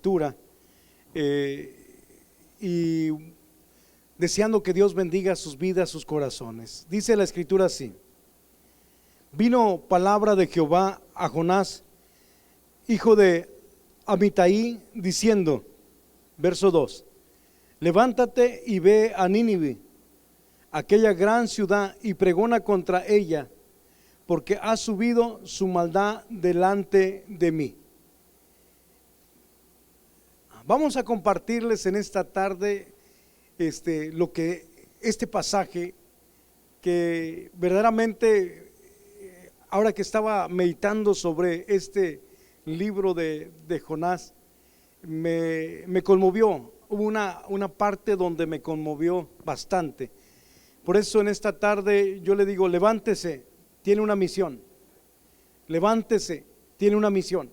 lectura y deseando que Dios bendiga sus vidas, sus corazones. Dice la escritura así: vino palabra de Jehová a Jonás, hijo de Amitai, diciendo, verso 2: levántate y ve a Nínive, aquella gran ciudad, y pregona contra ella, porque ha subido su maldad delante de mí. Vamos a compartirles en esta tarde este pasaje que verdaderamente, ahora que estaba meditando sobre este libro de Jonás, me conmovió. Hubo una parte donde me conmovió bastante. Por eso en esta tarde yo le digo: levántese, tiene una misión. Levántese, tiene una misión.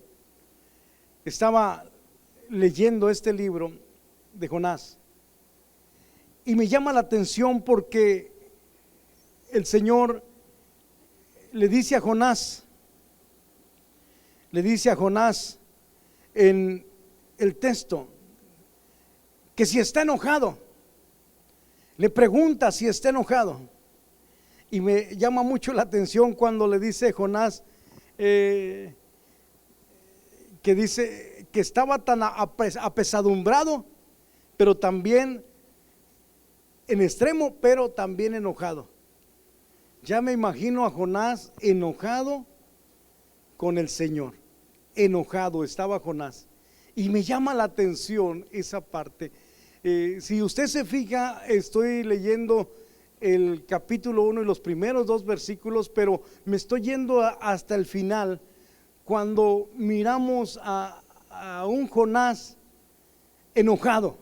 Estaba leyendo este libro de Jonás y me llama la atención porque el Señor le dice a Jonás en el texto que si está enojado. Le pregunta si está enojado, y me llama mucho la atención cuando le dice Jonás que dice que estaba tan apesadumbrado, pero también en extremo, pero también enojado. Ya me imagino a Jonás enojado con el Señor. Enojado estaba Jonás, y me llama la atención esa parte. Si usted se fija, estoy leyendo el capítulo 1 y los primeros 2 versículos, pero me estoy yendo hasta el final, cuando miramos a un Jonás enojado.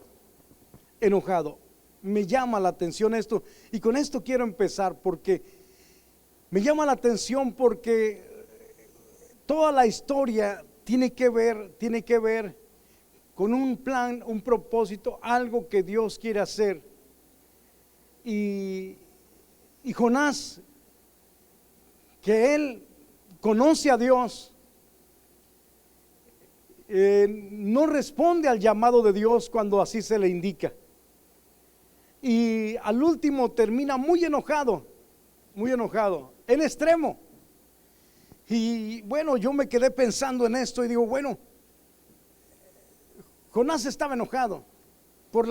Me llama la atención esto, y con esto quiero empezar, porque me llama la atención porque toda la historia tiene que ver con un plan, un propósito, algo que Dios quiere hacer. Y Jonás, que él conoce a Dios, no responde al llamado de Dios cuando así se le indica, y al último termina muy enojado, en extremo. Y bueno, yo me quedé pensando en esto y digo, bueno, Jonás estaba enojado por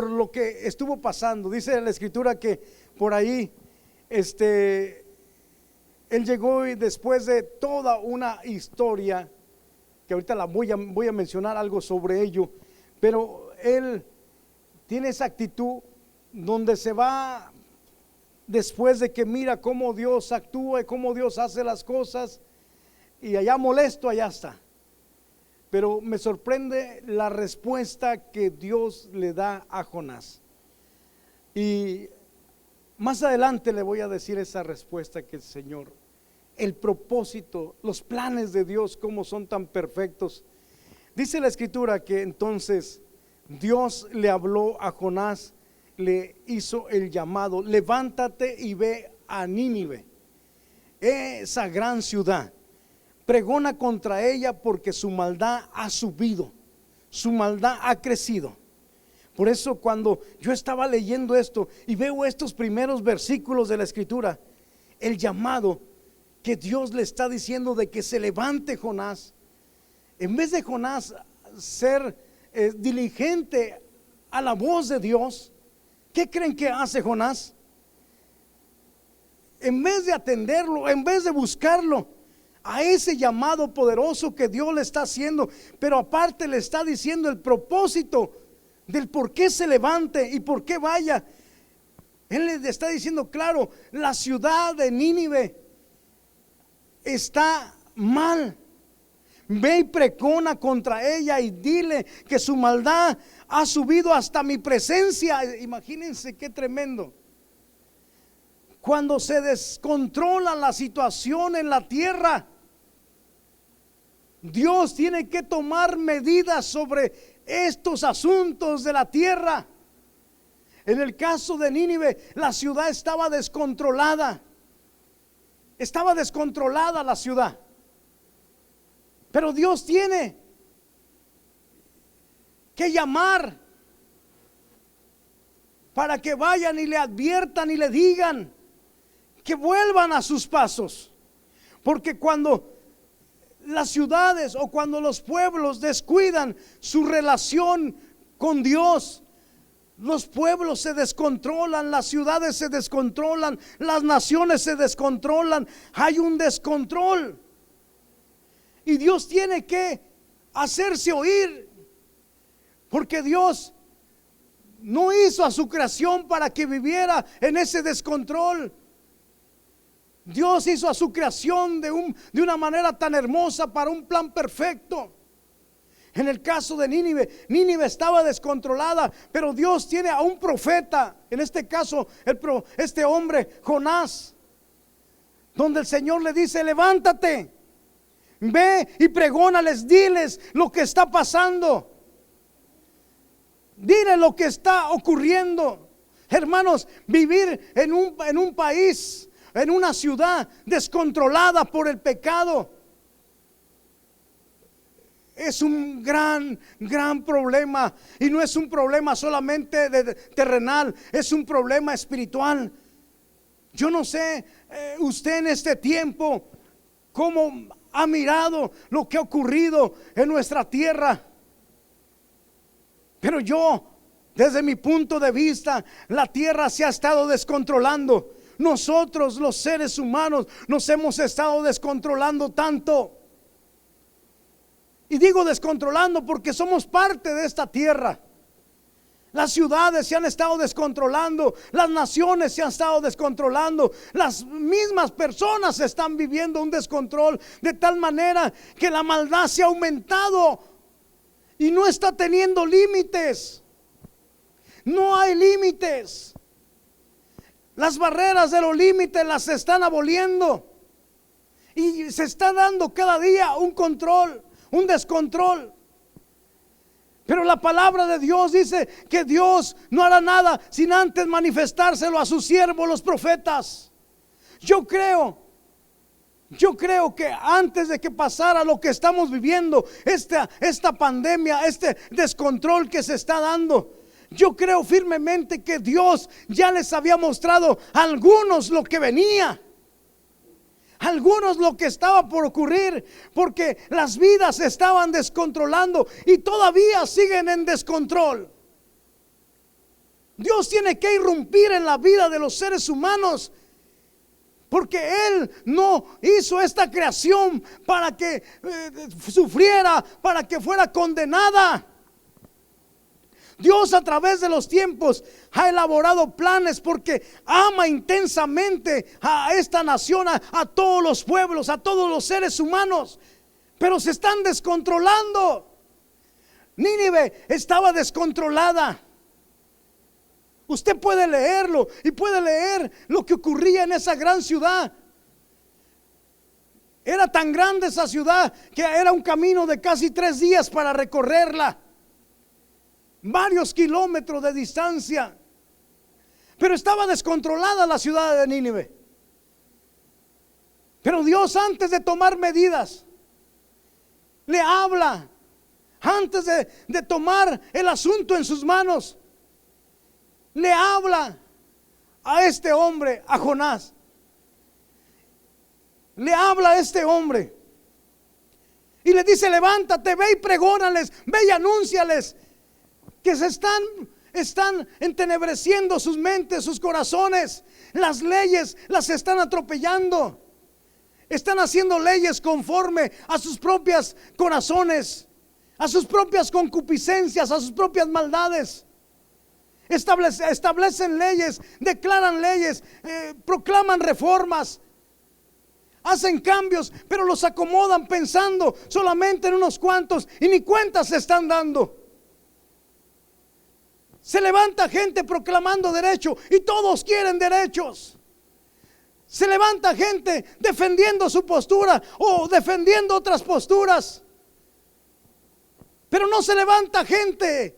lo que estuvo pasando. Dice la escritura que por ahí él llegó, y después de toda una historia que ahorita voy a mencionar algo sobre ello, pero él tiene esa actitud donde se va después de que mira cómo Dios actúa y cómo Dios hace las cosas, y allá molesto, allá está. Pero me sorprende la respuesta que Dios le da a Jonás, y más adelante le voy a decir esa respuesta que el Señor, el propósito, los planes de Dios, cómo son tan perfectos. Dice la escritura que entonces Dios le habló a Jonás, le hizo el llamado: levántate y ve a Nínive, esa gran ciudad, pregona contra ella, porque su maldad ha subido, su maldad ha crecido. Por eso cuando yo estaba leyendo esto y veo estos primeros versículos de la escritura, el llamado que Dios le está diciendo de que se levante Jonás, en vez de Jonás ser diligente a la voz de Dios, ¿qué creen que hace Jonás? En vez de atenderlo, en vez de buscarlo, a ese llamado poderoso que Dios le está haciendo, pero aparte le está diciendo el propósito del por qué se levante y por qué vaya. Él le está diciendo, claro, la ciudad de Nínive está mal. Ve y pregona contra ella y dile que su maldad ha subido hasta mi presencia. Imagínense qué tremendo. Cuando se descontrola la situación en la tierra, Dios tiene que tomar medidas sobre estos asuntos de la tierra. En el caso de Nínive, la ciudad estaba descontrolada. Estaba descontrolada la ciudad. Pero Dios tiene que llamar para que vayan y le adviertan y le digan que vuelvan a sus pasos. Porque cuando las ciudades o cuando los pueblos descuidan su relación con Dios, los pueblos se descontrolan, las ciudades se descontrolan, las naciones se descontrolan, hay un descontrol. Y Dios tiene que hacerse oír, porque Dios no hizo a su creación para que viviera en ese descontrol. Dios hizo a su creación de una manera tan hermosa para un plan perfecto. En el caso de Nínive, Nínive estaba descontrolada, pero Dios tiene a un profeta, en este caso este hombre Jonás, donde el Señor le dice: levántate, ve y pregónales, diles lo que está pasando, dile lo que está ocurriendo. Hermanos, vivir en un país, en una ciudad descontrolada por el pecado, es un gran problema. Y no es un problema solamente terrenal, es un problema espiritual. Yo no sé usted en este tiempo cómo ha mirado lo que ha ocurrido en nuestra tierra, pero yo, desde mi punto de vista, la tierra se ha estado descontrolando. Nosotros, los seres humanos, nos hemos estado descontrolando tanto. Y digo descontrolando porque somos parte de esta tierra. Las ciudades se han estado descontrolando, las naciones se han estado descontrolando, las mismas personas están viviendo un descontrol de tal manera que la maldad se ha aumentado y no está teniendo límites. No hay límites. Las barreras de los límites las están aboliendo y se está dando cada día un control, un descontrol. Pero la palabra de Dios dice que Dios no hará nada sin antes manifestárselo a sus siervos, los profetas. Yo creo que antes de que pasara lo que estamos viviendo, esta pandemia, este descontrol que se está dando, yo creo firmemente que Dios ya les había mostrado a algunos lo que venía, algunos lo que estaba por ocurrir, porque las vidas se estaban descontrolando y todavía siguen en descontrol. Dios tiene que irrumpir en la vida de los seres humanos, porque Él no hizo esta creación para que sufriera, para que fuera condenada. Dios a través de los tiempos ha elaborado planes porque ama intensamente a esta nación, a todos los pueblos, a todos los seres humanos, pero se están descontrolando. Nínive estaba descontrolada. Usted puede leerlo y puede leer lo que ocurría en esa gran ciudad. Era tan grande esa ciudad que era un camino de casi 3 días para recorrerla. Varios kilómetros de distancia. Pero estaba descontrolada la ciudad de Nínive. Pero Dios, antes de tomar medidas, le habla. Antes de tomar el asunto en sus manos, le habla a este hombre, a Jonás. Le habla a este hombre y le dice: levántate, ve y pregónales, ve y anúnciales que se están entenebreciendo sus mentes, sus corazones. Las leyes las están atropellando. Están haciendo leyes conforme a sus propios corazones, a sus propias concupiscencias, a sus propias maldades. Establecen leyes, declaran leyes, proclaman reformas, hacen cambios, pero los acomodan pensando solamente en unos cuantos y ni cuentas se están dando. Se levanta gente proclamando derecho y todos quieren derechos. Se levanta gente defendiendo su postura o defendiendo otras posturas, pero no se levanta gente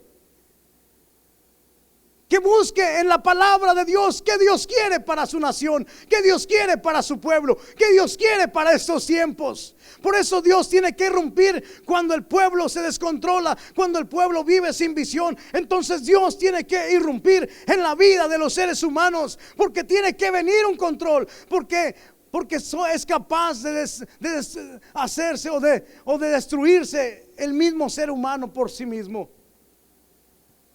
que busque en la palabra de Dios qué Dios quiere para su nación, qué Dios quiere para su pueblo, qué Dios quiere para estos tiempos. Por eso Dios tiene que irrumpir cuando el pueblo se descontrola, cuando el pueblo vive sin visión. Entonces Dios tiene que irrumpir en la vida de los seres humanos, porque tiene que venir un control, porque es capaz de hacerse o de destruirse el mismo ser humano por sí mismo.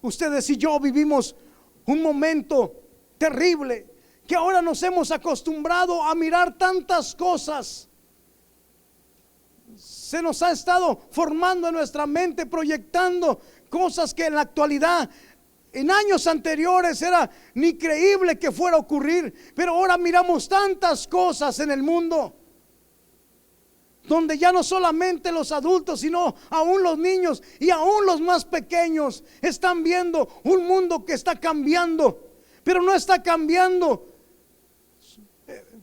Ustedes y yo vivimos un momento terrible, que ahora nos hemos acostumbrado a mirar tantas cosas. Se nos ha estado formando en nuestra mente, proyectando cosas que en la actualidad, en años anteriores, era ni creíble que fuera a ocurrir. Pero ahora miramos tantas cosas en el mundo, donde ya no solamente los adultos, sino aún los niños y aún los más pequeños están viendo un mundo que está cambiando. Pero no está cambiando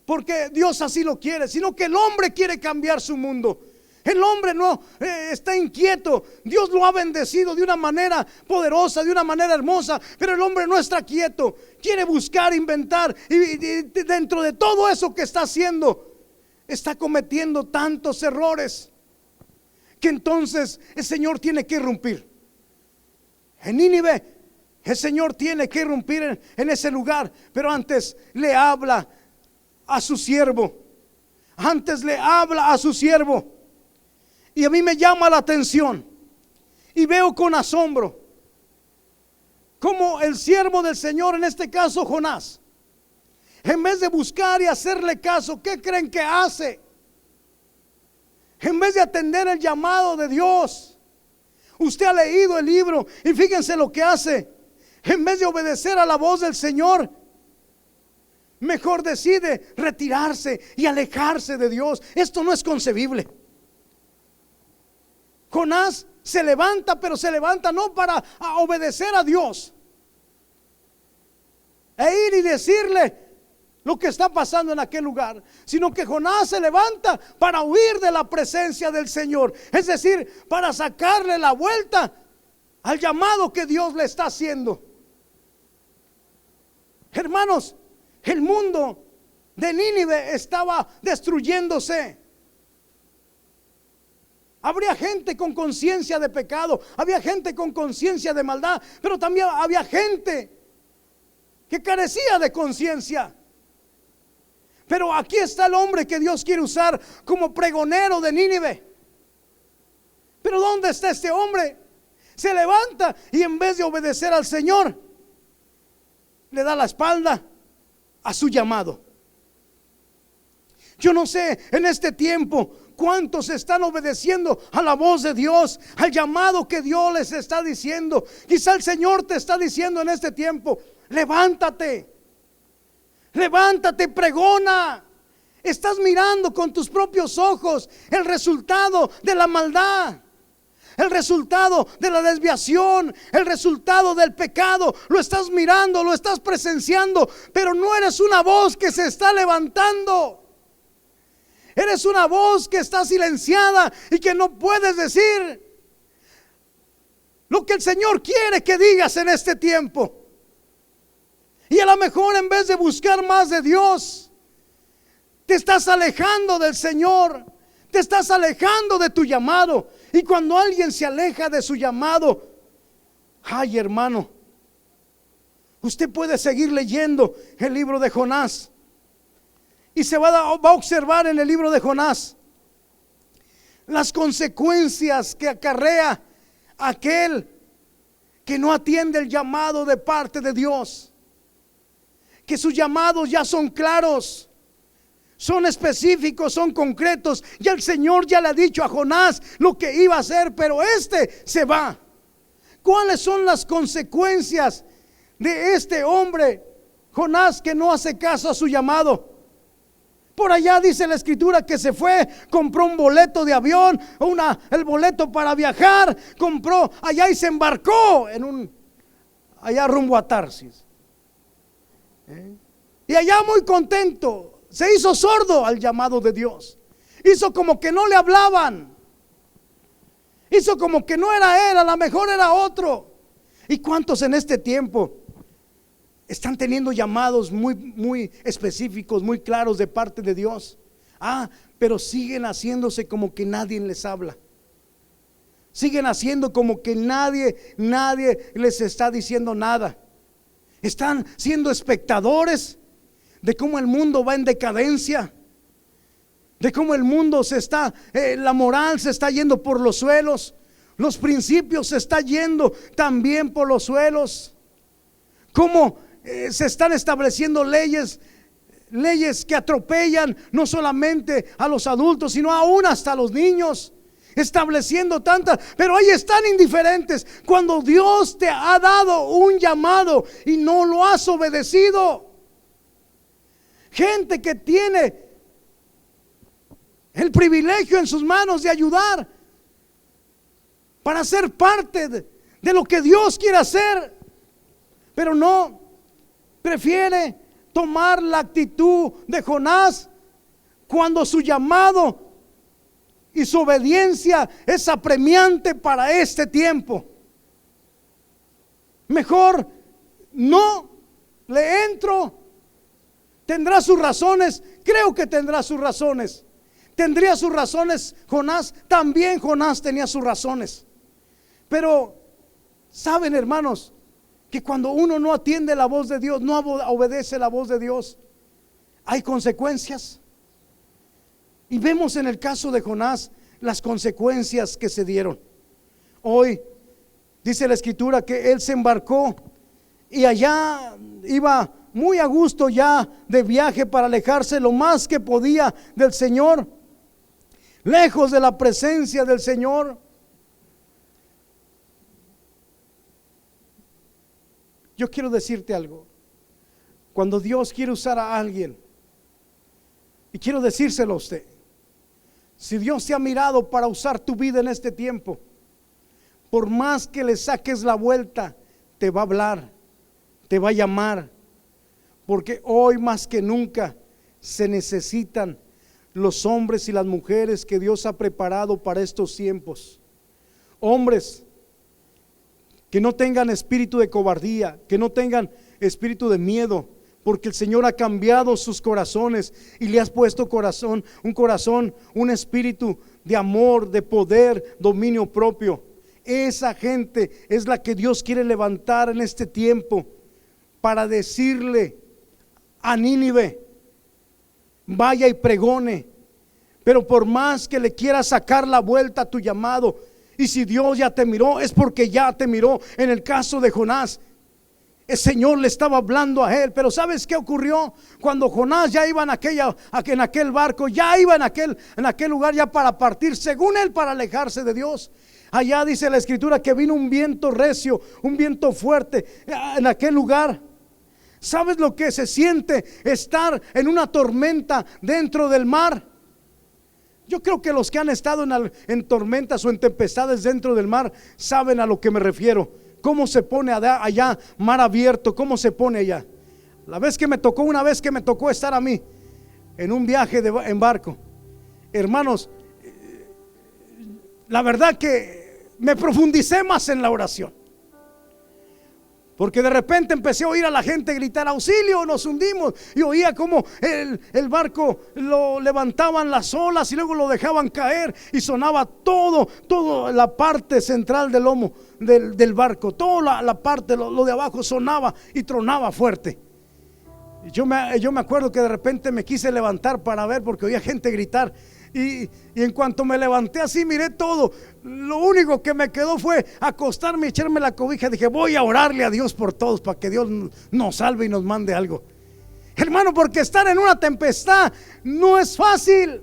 porque Dios así lo quiere, sino que el hombre quiere cambiar su mundo. El hombre no está inquieto. Dios lo ha bendecido de una manera poderosa, de una manera hermosa, pero el hombre no está quieto. Quiere buscar, inventar, y dentro de todo eso que está haciendo, está cometiendo tantos errores, que entonces el Señor tiene que irrumpir. En Nínive el Señor tiene que irrumpir en ese lugar, pero antes le habla a su siervo. Antes le habla a su siervo. Y a mí me llama la atención y veo con asombro como el siervo del Señor, en este caso Jonás, en vez de buscar y hacerle caso, ¿qué creen que hace? En vez de atender el llamado de Dios. Usted ha leído el libro y fíjense lo que hace. En vez de obedecer a la voz del Señor, mejor decide retirarse y alejarse de Dios. Esto no es concebible. Jonás se levanta, pero se levanta no para obedecer a Dios e ir y decirle lo que está pasando en aquel lugar, sino que Jonás se levanta para huir de la presencia del Señor, es decir, para sacarle la vuelta al llamado que Dios le está haciendo. Hermanos, el mundo de Nínive estaba destruyéndose. Habría gente con conciencia de pecado, había gente con conciencia de maldad, pero también había gente que carecía de conciencia. Pero aquí está el hombre que Dios quiere usar como pregonero de Nínive. Pero ¿dónde está este hombre? Se levanta y en vez de obedecer al Señor, le da la espalda a su llamado. Yo no sé en este tiempo cuántos están obedeciendo a la voz de Dios, al llamado que Dios les está diciendo. Quizá el Señor te está diciendo en este tiempo: levántate, levántate, pregona. Estás mirando con tus propios ojos el resultado de la maldad, el resultado de la desviación, el resultado del pecado. Lo estás mirando, lo estás presenciando, pero no eres una voz que se está levantando. Eres una voz que está silenciada y que no puedes decir lo que el Señor quiere que digas en este tiempo. Y a lo mejor en vez de buscar más de Dios, te estás alejando del Señor, te estás alejando de tu llamado. Y cuando alguien se aleja de su llamado, ay hermano, usted puede seguir leyendo el libro de Jonás y se va a observar en el libro de Jonás las consecuencias que acarrea aquel que no atiende el llamado de parte de Dios. Que sus llamados ya son claros, son específicos, son concretos. Ya el Señor ya le ha dicho a Jonás lo que iba a hacer, pero este se va. ¿Cuáles son las consecuencias de este hombre, Jonás, que no hace caso a su llamado? Por allá dice la escritura que se fue, compró un boleto de avión, el boleto para viajar, compró allá y se embarcó allá rumbo a Tarsis. Y allá muy contento, se hizo sordo al llamado de Dios. Hizo como que no le hablaban. Hizo como que no era él, a lo mejor era otro. ¿Y cuántos en este tiempo están teniendo llamados muy específicos, muy claros de parte de Dios. Pero siguen haciéndose como que nadie les habla. Siguen haciendo como que nadie les está diciendo nada. Están siendo espectadores de cómo el mundo va en decadencia, de cómo el mundo la moral se está yendo por los suelos, los principios se está yendo también por los suelos. Cómo se están estableciendo leyes que atropellan no solamente a los adultos, sino aún hasta a los niños. Estableciendo tantas, pero ahí están indiferentes cuando Dios te ha dado un llamado y no lo has obedecido. Gente que tiene el privilegio en sus manos de ayudar para ser parte de lo que Dios quiere hacer, pero no, prefiere tomar la actitud de Jonás cuando su llamado y su obediencia es apremiante para este tiempo. Mejor no le entro. Tendrá sus razones, creo que tendrá sus razones. Tendría sus razones Jonás, también Jonás tenía sus razones. Pero saben, hermanos, que cuando uno no atiende la voz de Dios, no obedece la voz de Dios, hay consecuencias. Y vemos en el caso de Jonás las consecuencias que se dieron. Hoy dice la escritura que él se embarcó y allá iba muy a gusto ya de viaje para alejarse lo más que podía del Señor, lejos de la presencia del Señor. Yo quiero decirte algo. Cuando Dios quiere usar a alguien, y quiero decírselo a usted, si Dios te ha mirado para usar tu vida en este tiempo, por más que le saques la vuelta, te va a hablar, te va a llamar, porque hoy más que nunca se necesitan los hombres y las mujeres que Dios ha preparado para estos tiempos. Hombres que no tengan espíritu de cobardía, que no tengan espíritu de miedo, porque el Señor ha cambiado sus corazones y le has puesto un espíritu de amor, de poder, dominio propio. Esa gente es la que Dios quiere levantar en este tiempo para decirle a Nínive: vaya y pregone. Pero por más que le quieras sacar la vuelta a tu llamado, y si Dios ya te miró, es porque ya te miró. En el caso de Jonás, el Señor le estaba hablando a él, pero ¿sabes qué ocurrió? Cuando Jonás ya iba en aquel barco, ya iba en aquel lugar ya para partir, según él, para alejarse de Dios. Allá dice la escritura que vino un viento recio, un viento fuerte en aquel lugar. ¿Sabes lo que se siente estar en una tormenta dentro del mar? Yo creo que los que han estado en tormentas o en tempestades dentro del mar saben a lo que me refiero. Cómo se pone allá, mar abierto, cómo se pone allá. Una vez que me tocó estar a mí en un viaje en barco, hermanos, la verdad que me profundicé más en la oración, porque de repente empecé a oír a la gente gritar: auxilio, nos hundimos. Y oía como el barco lo levantaban las olas y luego lo dejaban caer, y sonaba todo la parte central del lomo del barco, toda la parte, lo de abajo sonaba y tronaba fuerte. Y yo me acuerdo que de repente me quise levantar para ver, porque oía gente gritar. Y en cuanto me levanté así, miré todo. Lo único que me quedó fue acostarme y echarme la cobija. Dije: voy a orarle a Dios por todos, para que Dios nos salve y nos mande algo. Hermano, porque estar en una tempestad no es fácil.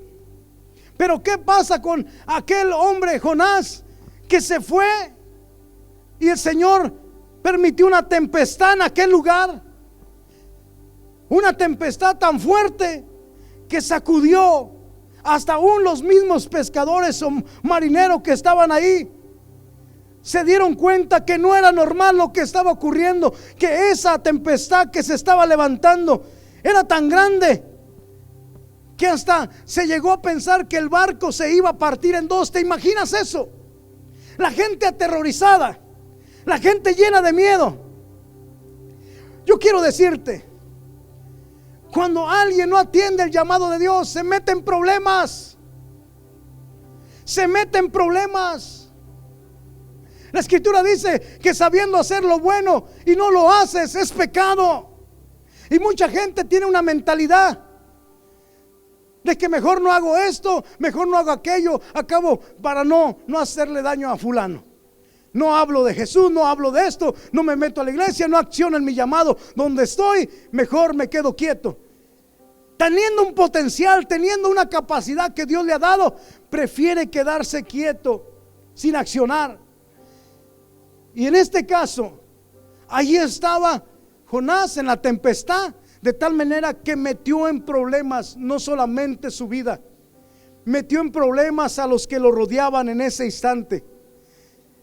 Pero ¿qué pasa con aquel hombre Jonás que se fue y el Señor permitió una tempestad en aquel lugar? Una tempestad tan fuerte que sacudió hasta aún los mismos pescadores o marineros que estaban ahí. Se dieron cuenta que no era normal lo que estaba ocurriendo, que esa tempestad que se estaba levantando era tan grande que hasta se llegó a pensar que el barco se iba a partir en dos. ¿Te imaginas eso? La gente aterrorizada, la gente llena de miedo. Yo quiero decirte, cuando alguien no atiende el llamado de Dios, se mete en problemas. Se mete en problemas. La Escritura dice que sabiendo hacer lo bueno y no lo haces, es pecado. Y mucha gente tiene una mentalidad de que mejor no hago esto, mejor no hago aquello, acabo para no hacerle daño a fulano. No hablo de Jesús, no hablo de esto, no me meto a la iglesia, no acciono en mi llamado donde estoy, mejor me quedo quieto. Teniendo un potencial, teniendo una capacidad que Dios le ha dado, prefiere quedarse quieto sin accionar. Y en este caso, allí estaba Jonás en la tempestad, de tal manera que metió en problemas no solamente su vida, metió en problemas a los que lo rodeaban en ese instante.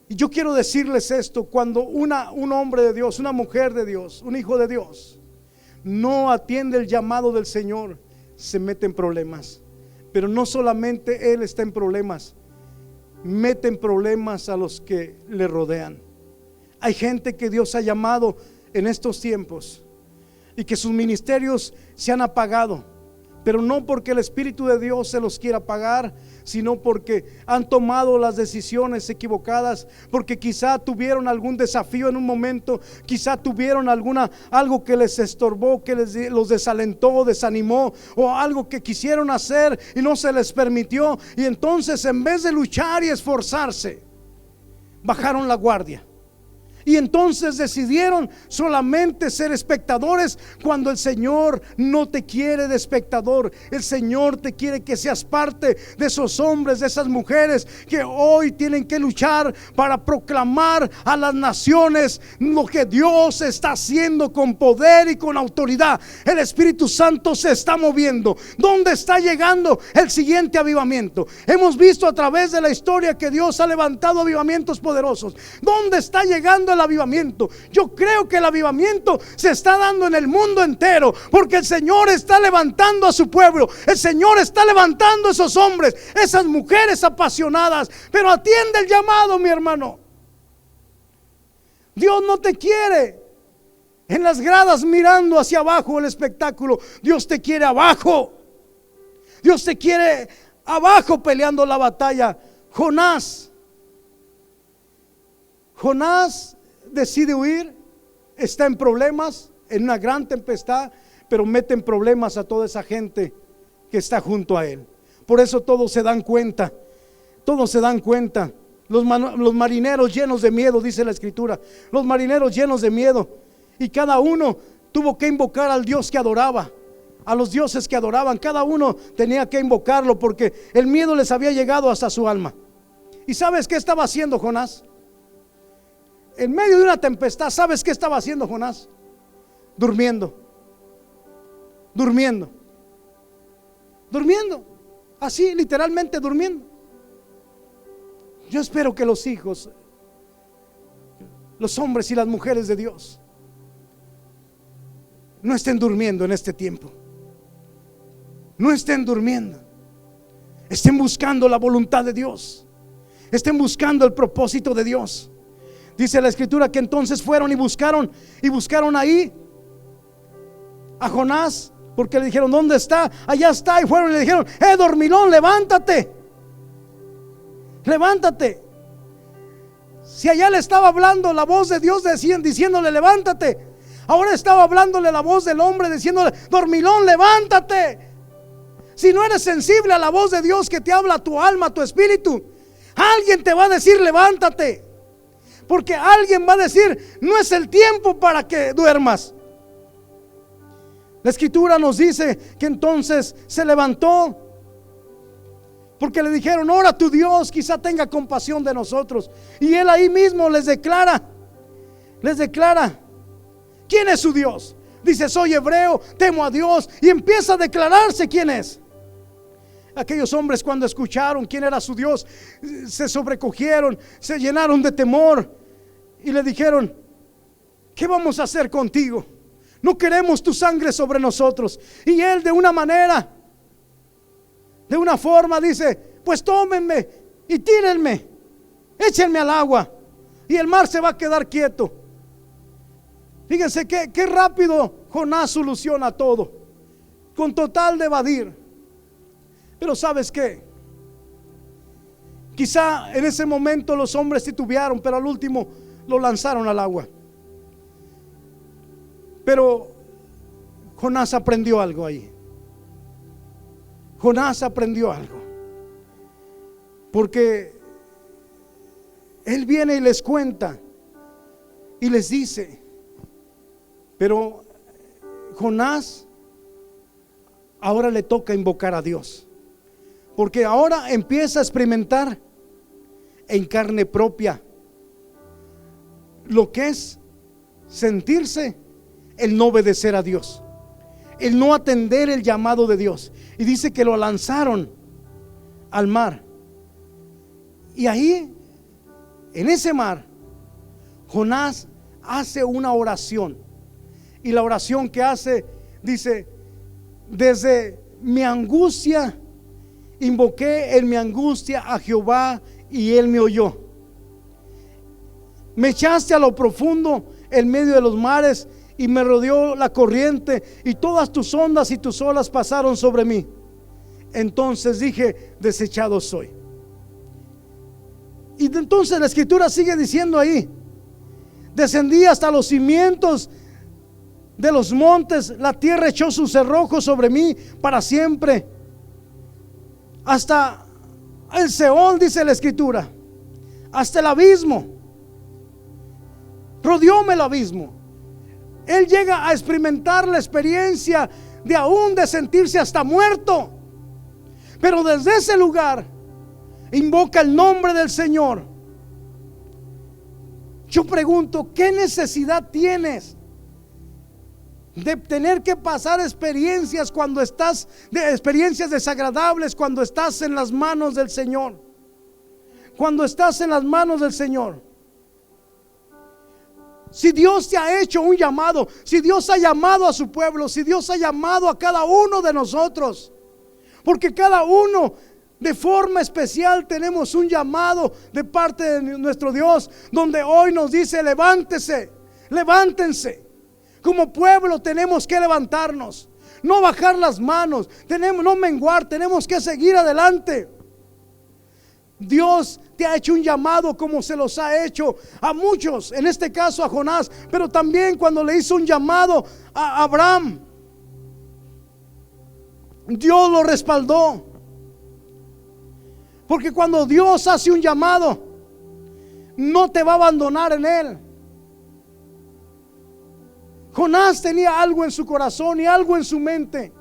Y yo quiero decirles esto: cuando un hombre de Dios, una mujer de Dios, un hijo de Dios no atiende el llamado del Señor, se mete en problemas. Pero no solamente él está en problemas, mete en problemas a los que le rodean. Hay gente que Dios ha llamado en estos tiempos y que sus ministerios se han apagado, pero no porque el Espíritu de Dios se los quiera apagar, sino porque han tomado las decisiones equivocadas, porque quizá tuvieron algún desafío en un momento, quizá tuvieron algo que les estorbó, que los desalentó, desanimó, o algo que quisieron hacer y no se les permitió, y entonces en vez de luchar y esforzarse, bajaron la guardia. Y entonces decidieron solamente ser espectadores, cuando el Señor no te quiere de espectador. El Señor te quiere que seas parte de esos hombres, de esas mujeres que hoy tienen que luchar para proclamar a las naciones lo que Dios está haciendo con poder y con autoridad. El Espíritu Santo se está moviendo. ¿Dónde está llegando el siguiente avivamiento? Hemos visto a través de la historia que Dios ha levantado avivamientos poderosos. ¿Dónde está llegando el avivamiento? Yo creo que el avivamiento se está dando en el mundo entero, porque el Señor está levantando a su pueblo. El Señor está levantando a esos hombres, esas mujeres apasionadas. Pero atiende el llamado, mi hermano. Dios no te quiere en las gradas mirando hacia abajo el espectáculo. Dios te quiere abajo. Dios te quiere abajo peleando la batalla. Jonás decide huir, está en problemas, en una gran tempestad, pero mete en problemas a toda esa gente que está junto a él. Por eso todos se dan cuenta, los marineros llenos de miedo, dice la Escritura, los marineros llenos de miedo, y cada uno tuvo que invocar al Dios que adoraba, a los dioses que adoraban. Cada uno tenía que invocarlo, porque el miedo les había llegado hasta su alma. ¿Y sabes qué estaba haciendo Jonás? En medio de una tempestad, ¿sabes qué estaba haciendo Jonás? Durmiendo, así literalmente durmiendo. Yo espero que los hijos, los hombres y las mujeres de Dios no estén durmiendo en este tiempo. No estén durmiendo. Estén buscando la voluntad de Dios. Estén buscando el propósito de Dios. Dice la Escritura que entonces fueron y buscaron ahí a Jonás, porque le dijeron: ¿dónde está? Allá está. Y fueron y le dijeron: dormilón, levántate. Si allá le estaba hablando la voz de Dios diciéndole: levántate, ahora estaba hablándole la voz del hombre diciéndole: dormilón, levántate. Si no eres sensible a la voz de Dios que te habla a tu alma, a tu espíritu, alguien te va a decir: levántate. Porque alguien va a decir: no es el tiempo para que duermas. La Escritura nos dice que entonces se levantó, porque le dijeron: ora a tu Dios, quizá tenga compasión de nosotros. Y él ahí mismo les declara quién es su Dios. Dice: soy hebreo, temo a Dios. Y empieza a declararse quién es. Aquellos hombres, cuando escucharon quién era su Dios, se sobrecogieron, se llenaron de temor y le dijeron: ¿qué vamos a hacer contigo? No queremos tu sangre sobre nosotros. Y él de una forma dice: pues tómenme y tírenme, échenme al agua y el mar se va a quedar quieto. Fíjense qué rápido Jonás soluciona todo, con total de evadir. Pero ¿sabes qué? Quizá en ese momento los hombres titubearon, pero al último lo lanzaron al agua. Pero Jonás aprendió algo ahí. Jonás aprendió algo. Porque él viene y les cuenta y les dice, pero Jonás ahora le toca invocar a Dios, porque ahora empieza a experimentar en carne propia lo que es sentirse el no obedecer a Dios, el no atender el llamado de Dios. Y dice que lo lanzaron al mar. Y ahí, en ese mar, Jonás hace una oración. Y la oración que hace, dice: desde mi angustia invoqué en mi angustia a Jehová y él me oyó. Me echaste a lo profundo en medio de los mares y me rodeó la corriente y todas tus ondas y tus olas pasaron sobre mí. Entonces dije: desechado soy. Y entonces la escritura sigue diciendo ahí: descendí hasta los cimientos de los montes, la tierra echó sus cerrojos sobre mí para siempre, hasta el Seol, dice la escritura, hasta el abismo, rodeóme el abismo. Él llega a experimentar la experiencia de aún de sentirse hasta muerto, pero desde ese lugar invoca el nombre del Señor. Yo pregunto, ¿qué necesidad tienes de tener que pasar experiencias cuando estás, de experiencias desagradables, cuando estás en las manos del Señor? Cuando estás en las manos del Señor. Si Dios te ha hecho un llamado, si Dios ha llamado a su pueblo, si Dios ha llamado a cada uno de nosotros, porque cada uno de forma especial tenemos un llamado de parte de nuestro Dios, donde hoy nos dice: levántese, levántense. Como pueblo tenemos que levantarnos, no bajar las manos, tenemos no menguar, tenemos que seguir adelante. Dios te ha hecho un llamado como se los ha hecho a muchos, en este caso a Jonás, pero también cuando le hizo un llamado a Abraham, Dios lo respaldó. Porque cuando Dios hace un llamado, no te va a abandonar en él. Jonás tenía algo en su corazón y algo en su mente.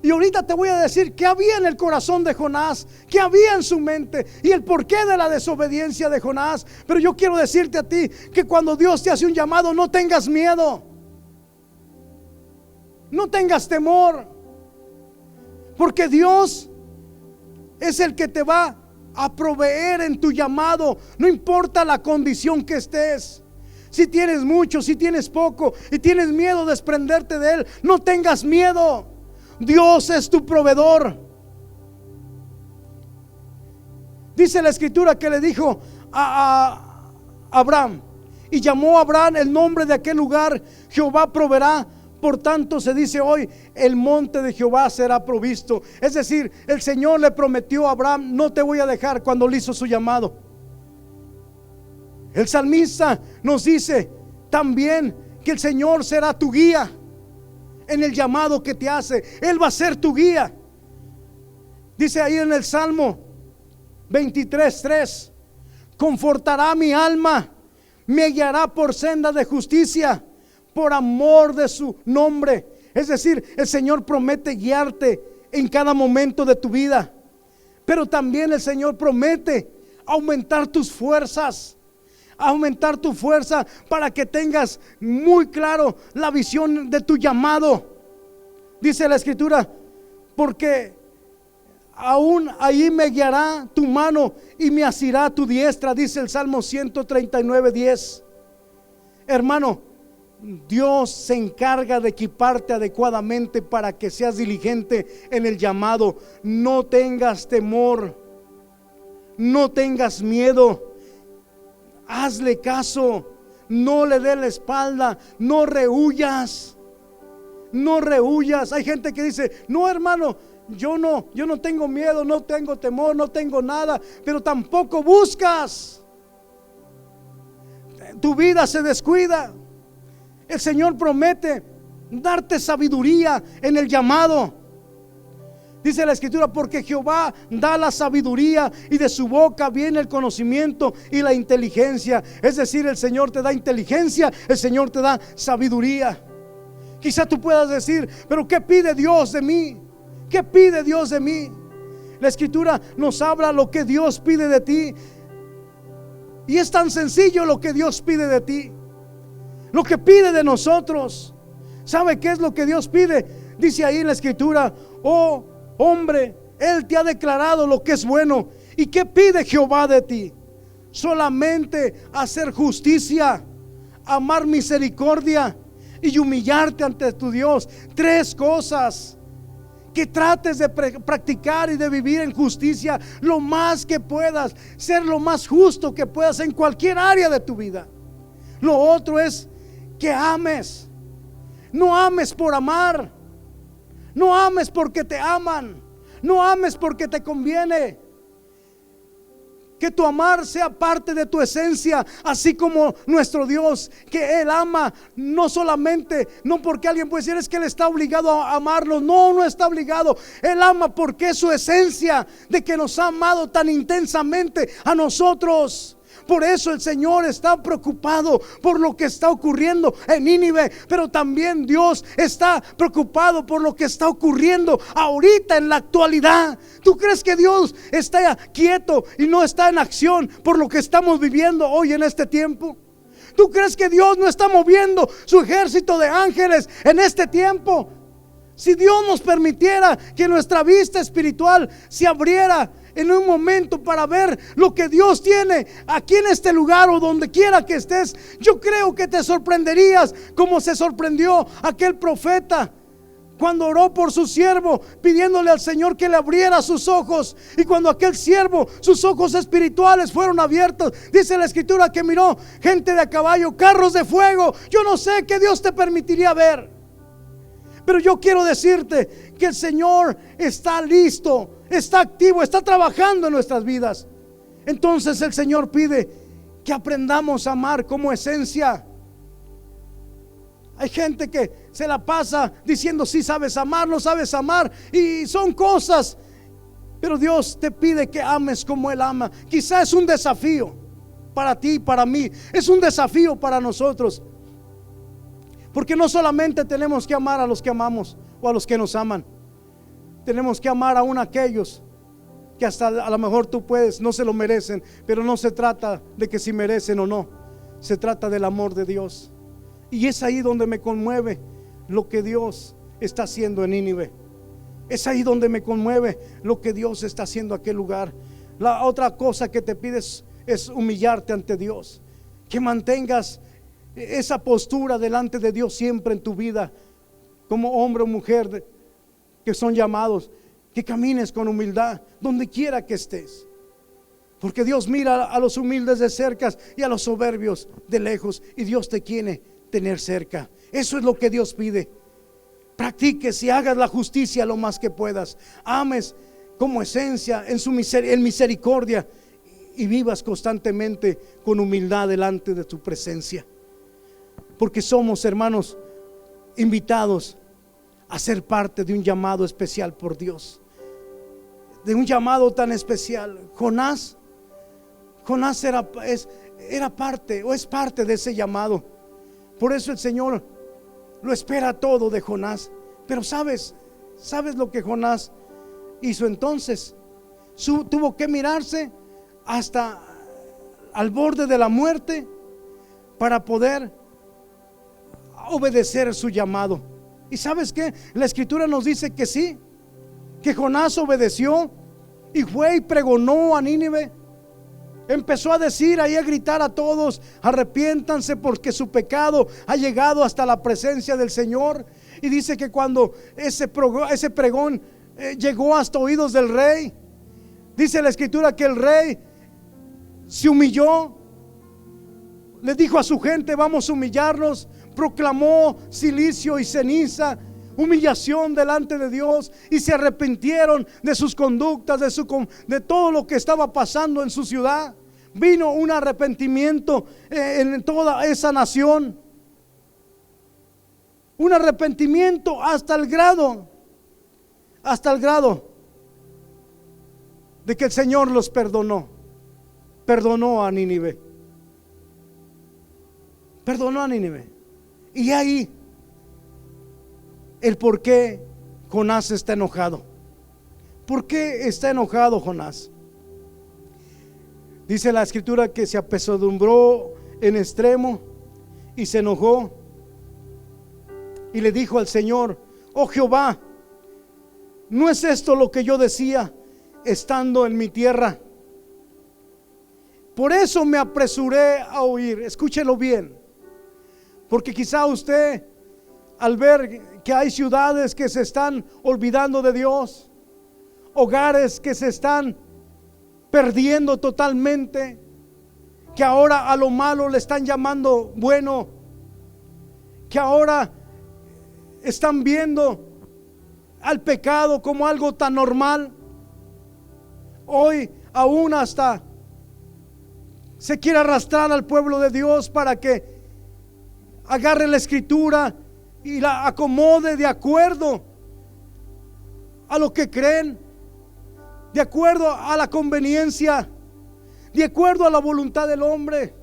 Y ahorita te voy a decir qué había en el corazón de Jonás, qué había en su mente y el porqué de la desobediencia de Jonás. Pero yo quiero decirte a ti que cuando Dios te hace un llamado, no tengas miedo, no tengas temor, porque Dios es el que te va a proveer en tu llamado, no importa la condición que estés. Si tienes mucho, si tienes poco y tienes miedo de desprenderte de él, no tengas miedo. Dios es tu proveedor. Dice la escritura que le dijo a Abraham, y llamó a Abraham el nombre de aquel lugar: Jehová proveerá. Por tanto se dice hoy: el monte de Jehová será provisto. Es decir, el Señor le prometió a Abraham: no te voy a dejar, cuando le hizo su llamado. El salmista nos dice también que el Señor será tu guía en el llamado que te hace. Él va a ser tu guía. Dice ahí en el Salmo 23:3: confortará mi alma, me guiará por senda de justicia, por amor de su nombre. Es decir, el Señor promete guiarte en cada momento de tu vida, pero también el Señor promete aumentar tus fuerzas, aumentar tu fuerza para que tengas muy claro la visión de tu llamado. Dice la escritura: porque aún ahí me guiará tu mano y me asirá tu diestra, dice el Salmo 139:10. Hermano, Dios se encarga de equiparte adecuadamente para que seas diligente en el llamado. No tengas temor, no tengas miedo, hazle caso. no le des la espalda, no rehuyas. No rehuyas. Hay gente que dice: no, hermano, yo no tengo miedo, no tengo temor, no tengo nada, pero tampoco buscas. Tu vida se descuida. El Señor promete darte sabiduría en el llamado. Dice la Escritura: porque Jehová da la sabiduría y de su boca viene el conocimiento y la inteligencia. Es decir, el Señor te da inteligencia, el Señor te da sabiduría. Quizá tú puedas decir: pero ¿qué pide Dios de mí? ¿Qué pide Dios de mí? La Escritura nos habla lo que Dios pide de ti. Y es tan sencillo lo que Dios pide de ti, lo que pide de nosotros. ¿Sabe qué es lo que Dios pide? Dice ahí en la Escritura: oh hombre, Él te ha declarado lo que es bueno. ¿Y qué pide Jehová de ti? Solamente hacer justicia, amar misericordia y humillarte ante tu Dios. 3 cosas. Que trates de practicar y de vivir en justicia lo más que puedas, ser lo más justo que puedas en cualquier área de tu vida. Lo otro es que ames. No ames por amar, no ames porque te aman, no ames porque te conviene. Que tu amar sea parte de tu esencia, así como nuestro Dios, que Él ama, no solamente, no porque alguien puede decir: es que Él está obligado a amarnos. No, no está obligado. Él ama porque es su esencia, de que nos ha amado tan intensamente a nosotros. Por eso el Señor está preocupado por lo que está ocurriendo en Nínive, pero también Dios está preocupado por lo que está ocurriendo ahorita en la actualidad. ¿Tú crees que Dios está quieto y no está en acción por lo que estamos viviendo hoy en este tiempo? ¿Tú crees que Dios no está moviendo su ejército de ángeles en este tiempo? Si Dios nos permitiera que nuestra vista espiritual se abriera en un momento para ver lo que Dios tiene aquí en este lugar o donde quiera que estés, yo creo que te sorprenderías como se sorprendió aquel profeta cuando oró por su siervo, pidiéndole al Señor que le abriera sus ojos. Y cuando aquel siervo, sus ojos espirituales fueron abiertos, dice la Escritura que miró gente de a caballo, carros de fuego. Yo no sé qué Dios te permitiría ver, pero yo quiero decirte que el Señor está listo, está activo, está trabajando en nuestras vidas. Entonces el Señor pide que aprendamos a amar como esencia. Hay gente que se la pasa diciendo: sí sabes amar, no sabes amar, y son cosas, pero Dios te pide que ames como Él ama. Quizá es un desafío para ti y para mí, es un desafío para nosotros, porque no solamente tenemos que amar a los que amamos o a los que nos aman, tenemos que amar aún a aquellos que hasta a lo mejor tú puedes, no se lo merecen. Pero no se trata de que si merecen o no, se trata del amor de Dios. Y es ahí donde me conmueve lo que Dios está haciendo en Nínive. Es ahí donde me conmueve lo que Dios está haciendo en aquel lugar. La otra cosa que te pides es humillarte ante Dios, que mantengas esa postura delante de Dios siempre en tu vida, como hombre o mujer que son llamados, que camines con humildad donde quiera que estés, porque Dios mira a los humildes de cerca y a los soberbios de lejos, y Dios te quiere tener cerca. Eso es lo que Dios pide. Practiques y hagas la justicia lo más que puedas, ames como esencia en su misericordia, y vivas constantemente con humildad delante de tu presencia, porque somos, hermanos, invitados a ser parte de un llamado especial por Dios, de un llamado tan especial. Jonás era parte o es parte de ese llamado. Por eso el Señor lo espera todo de Jonás. Pero ¿sabes lo que Jonás hizo entonces? Tuvo que mirarse hasta al borde de la muerte para poder obedecer su llamado. ¿Y sabes qué? La Escritura nos dice que sí, que Jonás obedeció y fue y pregonó a Nínive. Empezó a decir ahí, a gritar a todos: arrepiéntanse porque su pecado ha llegado hasta la presencia del Señor. Y dice que cuando ese pregón llegó hasta oídos del rey, dice la Escritura que el rey se humilló, le dijo a su gente: vamos a humillarnos. Proclamó silicio y ceniza, humillación delante de Dios, y se arrepintieron de sus conductas, de todo lo que estaba pasando en su ciudad. Vino un arrepentimiento en toda esa nación, un arrepentimiento hasta el grado de que el Señor los perdonó a Nínive, perdonó a Nínive. Y ahí el por qué Jonás está enojado. ¿Por qué está enojado Jonás? Dice la escritura que se apesadumbró en extremo y se enojó y le dijo al Señor: oh Jehová, ¿no es esto lo que yo decía estando en mi tierra? Por eso me apresuré a huir. Escúchelo bien, porque quizá usted, al ver que hay ciudades que se están olvidando de Dios, hogares que se están perdiendo totalmente, que ahora a lo malo le están llamando bueno, que ahora están viendo al pecado como algo tan normal. Hoy aún hasta se quiere arrastrar al pueblo de Dios para que agarre la escritura y la acomode de acuerdo a lo que creen, de acuerdo a la conveniencia, de acuerdo a la voluntad del hombre.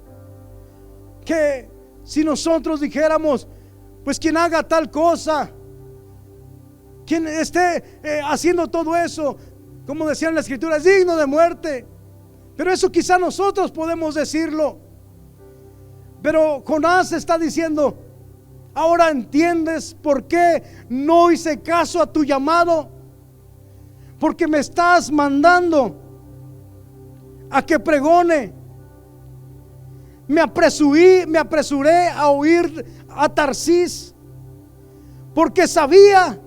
Que si nosotros dijéramos: pues quien haga tal cosa, quien esté haciendo todo eso, como decía en la escritura, es digno de muerte. Pero eso quizá nosotros podemos decirlo. Pero Jonás está diciendo: ahora entiendes por qué no hice caso a tu llamado, porque me estás mandando a que pregone. Me apresuré a huir a Tarsis, porque sabía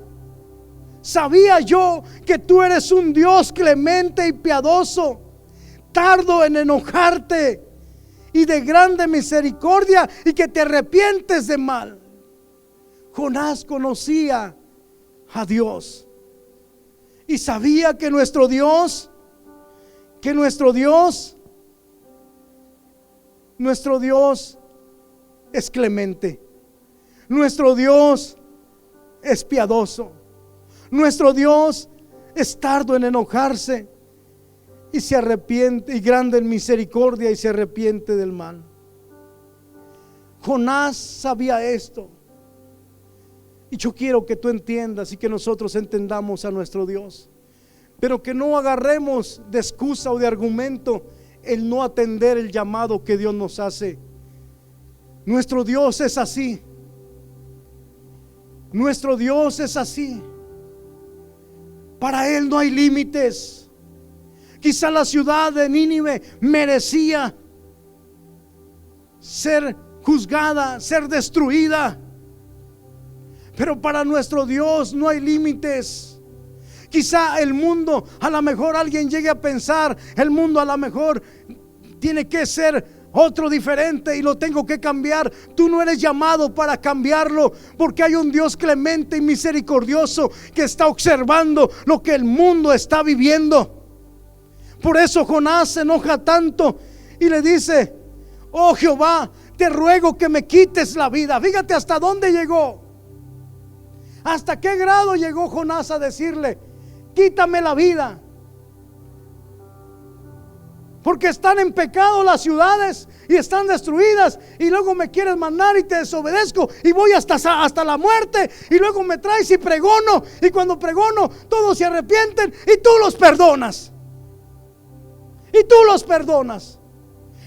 yo que tú eres un Dios clemente y piadoso, tardo en enojarte y de grande misericordia, y que te arrepientes de mal. Jonás conocía a Dios y sabía que nuestro Dios es clemente, nuestro Dios es piadoso, nuestro Dios es tardo en enojarse y se arrepiente, y grande en misericordia, y se arrepiente del mal. Jonás sabía esto, y yo quiero que tú entiendas y que nosotros entendamos a nuestro Dios, pero que no agarremos de excusa o de argumento el no atender el llamado que Dios nos hace. Nuestro Dios es así. Nuestro Dios es así. Para Él no hay límites. Quizá la ciudad de Nínive merecía ser juzgada, ser destruida, pero para nuestro Dios no hay límites. Quizá el mundo, a lo mejor alguien llegue a pensar, el mundo a lo mejor tiene que ser otro diferente y lo tengo que cambiar. Tú no eres llamado para cambiarlo, porque hay un Dios clemente y misericordioso que está observando lo que el mundo está viviendo. Por eso Jonás se enoja tanto y le dice: oh Jehová, te ruego que me quites la vida. Fíjate hasta dónde llegó, hasta qué grado llegó Jonás a decirle: quítame la vida, porque están en pecado las ciudades y están destruidas, y luego me quieres mandar y te desobedezco y voy hasta la muerte, y luego me traes y pregono, y cuando pregono todos se arrepienten y tú los perdonas. Y tú los perdonas.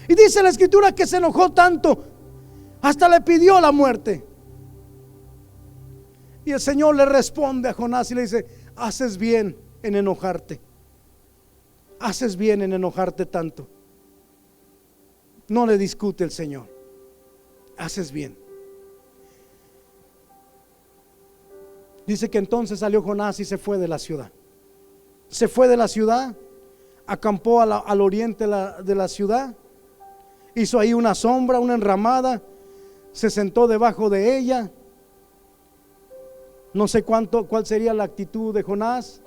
Y dice la escritura que se enojó tanto, hasta le pidió la muerte. Y el Señor le responde a Jonás y le dice: haces bien en enojarte. Haces bien en enojarte tanto. No le discute el Señor. Haces bien. Dice que entonces salió Jonás y se fue de la ciudad. Se fue de la ciudad, acampó al oriente de la ciudad, hizo ahí una sombra, una enramada, se sentó debajo de ella. No sé cuál sería la actitud de Jonás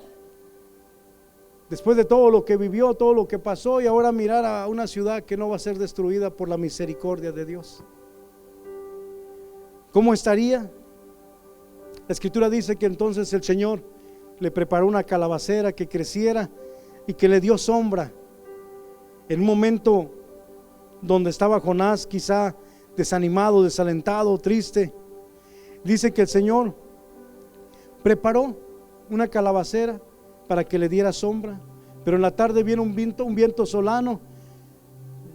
después de todo lo que vivió, todo lo que pasó, y ahora mirar a una ciudad que no va a ser destruida por la misericordia de Dios. ¿Cómo estaría? La escritura dice que entonces el Señor le preparó una calabacera que creciera y que le dio sombra. En un momento donde estaba Jonás quizá desanimado, desalentado, triste, dice que el Señor preparó una calabacera para que le diera sombra, pero en la tarde vino un viento solano,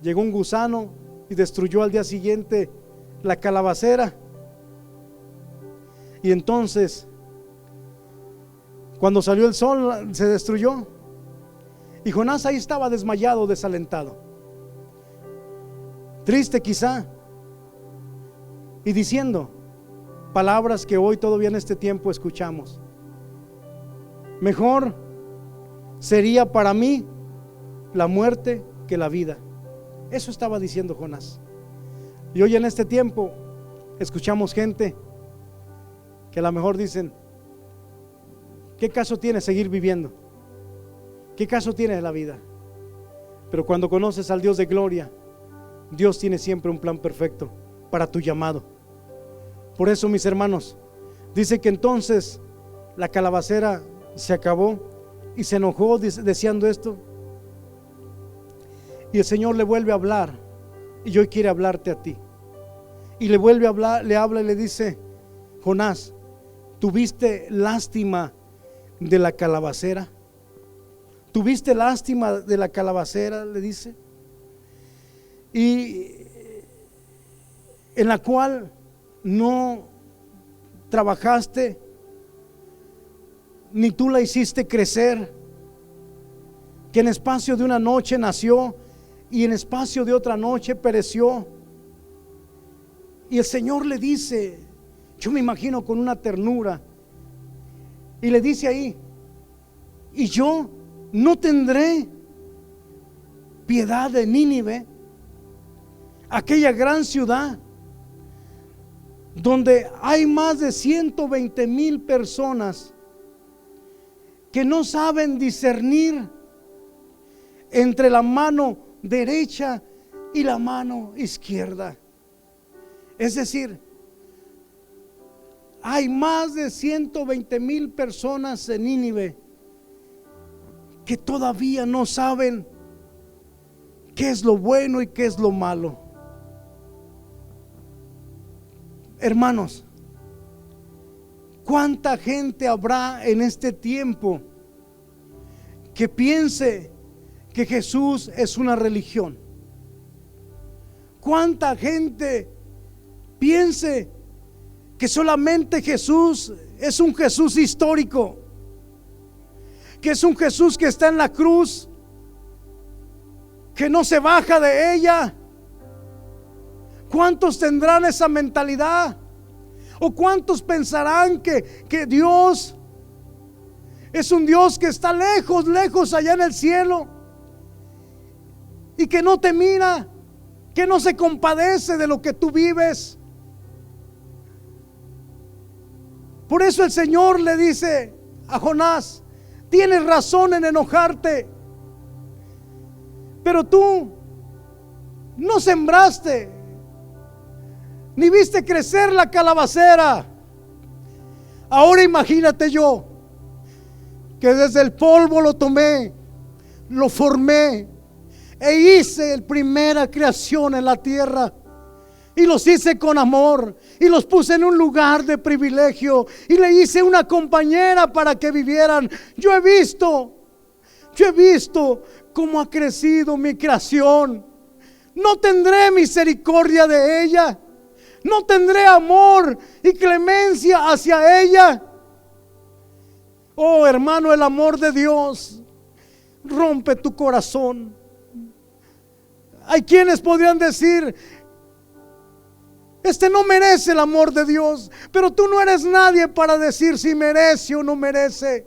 llegó un gusano y destruyó al día siguiente la calabacera. Y entonces, cuando salió el sol, se destruyó. Y Jonás ahí estaba desmayado, desalentado, triste quizá, y diciendo palabras que hoy todavía en este tiempo escuchamos: mejor sería para mí la muerte que la vida. Eso estaba diciendo Jonás. Y hoy en este tiempo escuchamos gente que a lo mejor dicen: ¿qué caso tiene seguir viviendo? ¿Qué caso tiene la vida? Pero cuando conoces al Dios de gloria, Dios tiene siempre un plan perfecto para tu llamado. Por eso, mis hermanos, dice que entonces la calabacera se acabó y se enojó deseando esto. Y el Señor le vuelve a hablar, y hoy quiere hablarte a ti. Y le vuelve a hablar, le habla y le dice: Jonás, ¿tuviste lástima de la calabacera? ¿Tuviste lástima de la calabacera? Le dice. Y en la cual no trabajaste, ni tú la hiciste crecer, que en espacio de una noche nació y en espacio de otra noche pereció. Y el Señor le dice, yo me imagino con una ternura, y le dice ahí: y yo no tendré piedad de Nínive, aquella gran ciudad donde hay más de 120,000 personas que no saben discernir entre la mano derecha y la mano izquierda. Es decir, hay más de 120,000 personas en Nínive que todavía no saben qué es lo bueno y qué es lo malo. Hermanos, ¿cuánta gente habrá en este tiempo que piense que Jesús es una religión? ¿Cuánta gente piense que solamente Jesús es un Jesús histórico, que es un Jesús que está en la cruz, que no se baja de ella? ¿Cuántos tendrán esa mentalidad? ¿O cuántos pensarán que Dios es un Dios que está lejos, lejos allá en el cielo, y que no te mira, que no se compadece de lo que tú vives? Por eso el Señor le dice a Jonás: tienes razón en enojarte, pero tú no sembraste, ni viste crecer la calabacera. Ahora imagínate yo, que desde el polvo lo tomé, lo formé e hice la primera creación en la tierra, y los hice con amor, y los puse en un lugar de privilegio, y le hice una compañera para que vivieran. Yo he visto cómo ha crecido mi creación. ¿No tendré misericordia de ella? ¿No tendré amor y clemencia hacia ella? Oh, hermano, el amor de Dios rompe tu corazón. Hay quienes podrían decir: este no merece el amor de Dios. Pero tú no eres nadie para decir si merece o no merece.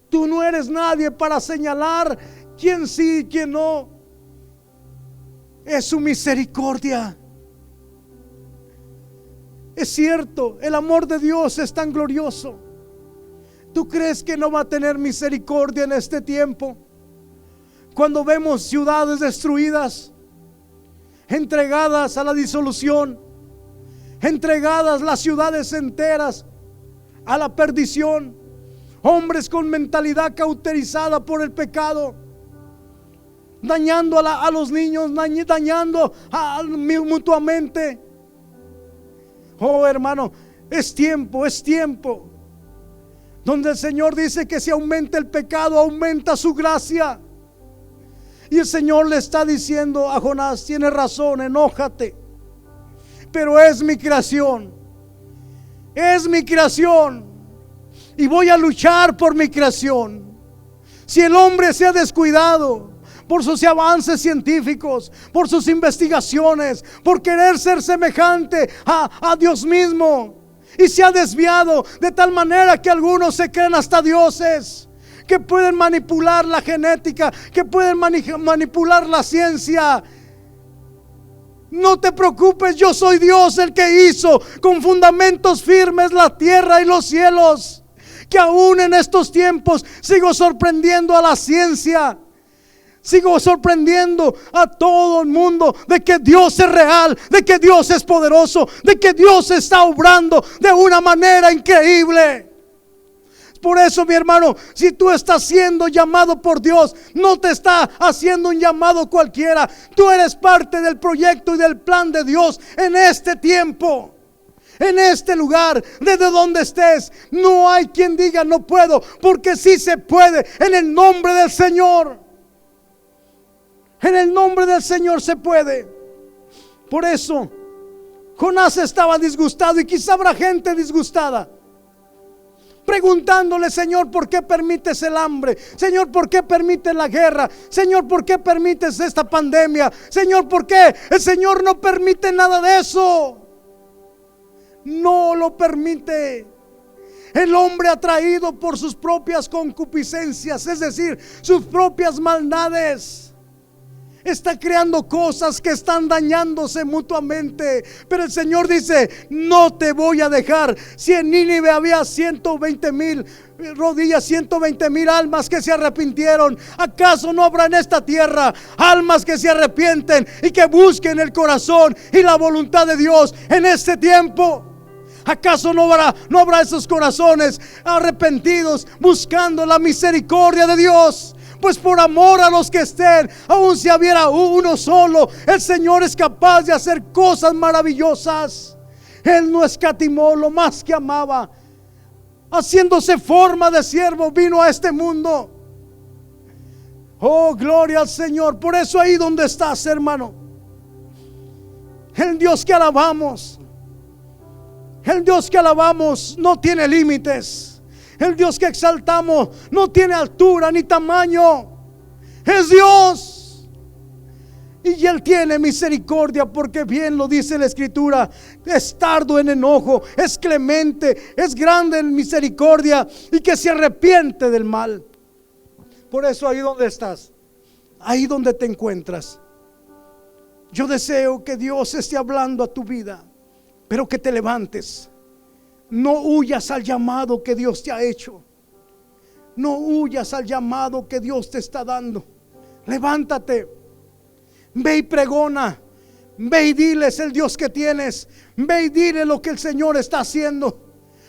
Tú no eres nadie para señalar quién sí y quién no. es su misericordia. Es cierto, el amor de Dios es tan glorioso. ¿Tú crees que no va a tener misericordia en este tiempo? Cuando vemos ciudades destruidas, entregadas a la disolución, entregadas las ciudades enteras a la perdición, hombres con mentalidad cauterizada por el pecado, dañando a los niños, dañando mutuamente. Oh, hermano, es tiempo donde el Señor dice que si aumenta el pecado, aumenta su gracia. Y el Señor le está diciendo a Jonás: tienes razón, enójate, pero es mi creación, y voy a luchar por mi creación. Si el hombre se ha descuidado por sus avances científicos, por sus investigaciones, por querer ser semejante a Dios mismo, y se ha desviado de tal manera que algunos se creen hasta dioses, que pueden manipular la genética, que pueden manipular la ciencia. No te preocupes, yo soy Dios, el que hizo con fundamentos firmes la tierra y los cielos, que aún en estos tiempos sigo sorprendiendo a la ciencia, sigo sorprendiendo a todo el mundo de que Dios es real, de que Dios es poderoso, de que Dios está obrando de una manera increíble. Por eso, mi hermano, si tú estás siendo llamado por Dios, no te está haciendo un llamado cualquiera. Tú eres parte del proyecto y del plan de Dios en este tiempo, en este lugar, desde donde estés. No hay quien diga no puedo, porque sí se puede, en el nombre del Señor. En el nombre del Señor se puede. Por eso Jonás estaba disgustado, y quizá habrá gente disgustada, preguntándole: Señor, ¿por qué permites el hambre? Señor, ¿por qué permites la guerra? Señor, ¿por qué permites esta pandemia? Señor, ¿por qué? El Señor no permite nada de eso. No lo permite. El hombre, atraído por sus propias concupiscencias, es decir, sus propias maldades, está creando cosas que están dañándose mutuamente. Pero el Señor dice: no te voy a dejar. Si en Nínive había 120,000 rodillas, 120,000 almas que se arrepintieron, ¿acaso no habrá en esta tierra almas que se arrepienten y que busquen el corazón y la voluntad de Dios en este tiempo? ¿Acaso no habrá esos corazones arrepentidos buscando la misericordia de Dios? Pues por amor a los que estén, aun si hubiera uno solo, el Señor es capaz de hacer cosas maravillosas. Él no escatimó lo más que amaba, haciéndose forma de siervo, vino a este mundo. Oh, gloria al Señor. Por eso ahí donde estás, hermano, el Dios que alabamos, no tiene límites. El Dios que exaltamos no tiene altura ni tamaño. Es Dios, y Él tiene misericordia, porque bien lo dice la Escritura: es tardo en enojo, es clemente, es grande en misericordia, y que se arrepiente del mal. Por eso ahí donde estás, ahí donde te encuentras, yo deseo que Dios esté hablando a tu vida, pero que te levantes. No huyas al llamado que Dios te ha hecho. No huyas al llamado que Dios te está dando. Levántate, ve y pregona, ve y diles el Dios que tienes, ve y dile lo que el Señor está haciendo,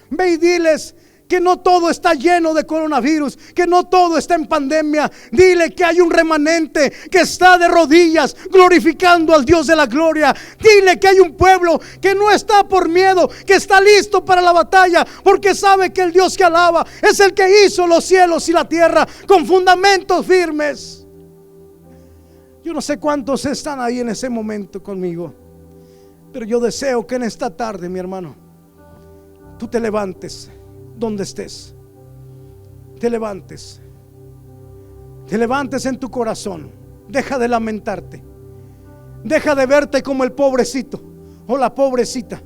ve y diles que no todo está lleno de coronavirus, que no todo está en pandemia. Dile que hay un remanente que está de rodillas glorificando al Dios de la gloria. Dile que hay un pueblo que no está por miedo, que está listo para la batalla, porque sabe que el Dios que alaba es el que hizo los cielos y la tierra con fundamentos firmes. Yo no sé cuántos están ahí en ese momento conmigo, pero yo deseo que en esta tarde, mi hermano, tú te levantes donde estés, te levantes en tu corazón. Deja de lamentarte, deja de verte como el pobrecito o la pobrecita,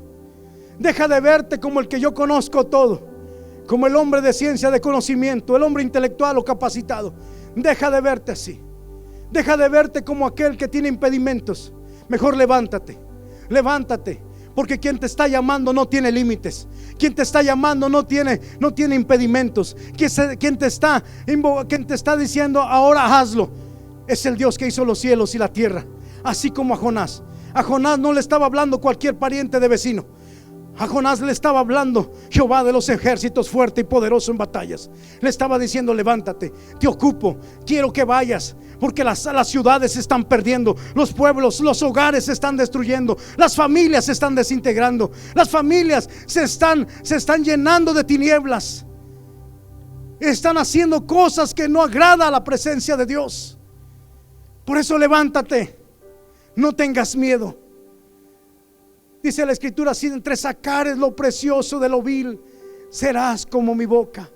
deja de verte como el que yo conozco todo, como el hombre de ciencia, de conocimiento, el hombre intelectual o capacitado. Deja de verte así, deja de verte como aquel que tiene impedimentos, Mejor levántate, levántate. Porque quien te está llamando no tiene límites. Quien te está llamando no tiene impedimentos. Quien te está diciendo ahora hazlo, es el Dios que hizo los cielos y la tierra. Así como a Jonás. A Jonás no le estaba hablando cualquier pariente de vecino. A Jonás le estaba hablando Jehová de los ejércitos, fuerte y poderoso en batallas. Le estaba diciendo: levántate, te ocupo, quiero que vayas. Porque las ciudades se están perdiendo, los pueblos, los hogares se están destruyendo, las familias se están desintegrando, las familias se están llenando de tinieblas. Están haciendo cosas que no agrada a la presencia de Dios. Por eso levántate, no tengas miedo. Dice la Escritura: si entre sacares lo precioso de lo vil, serás como mi boca.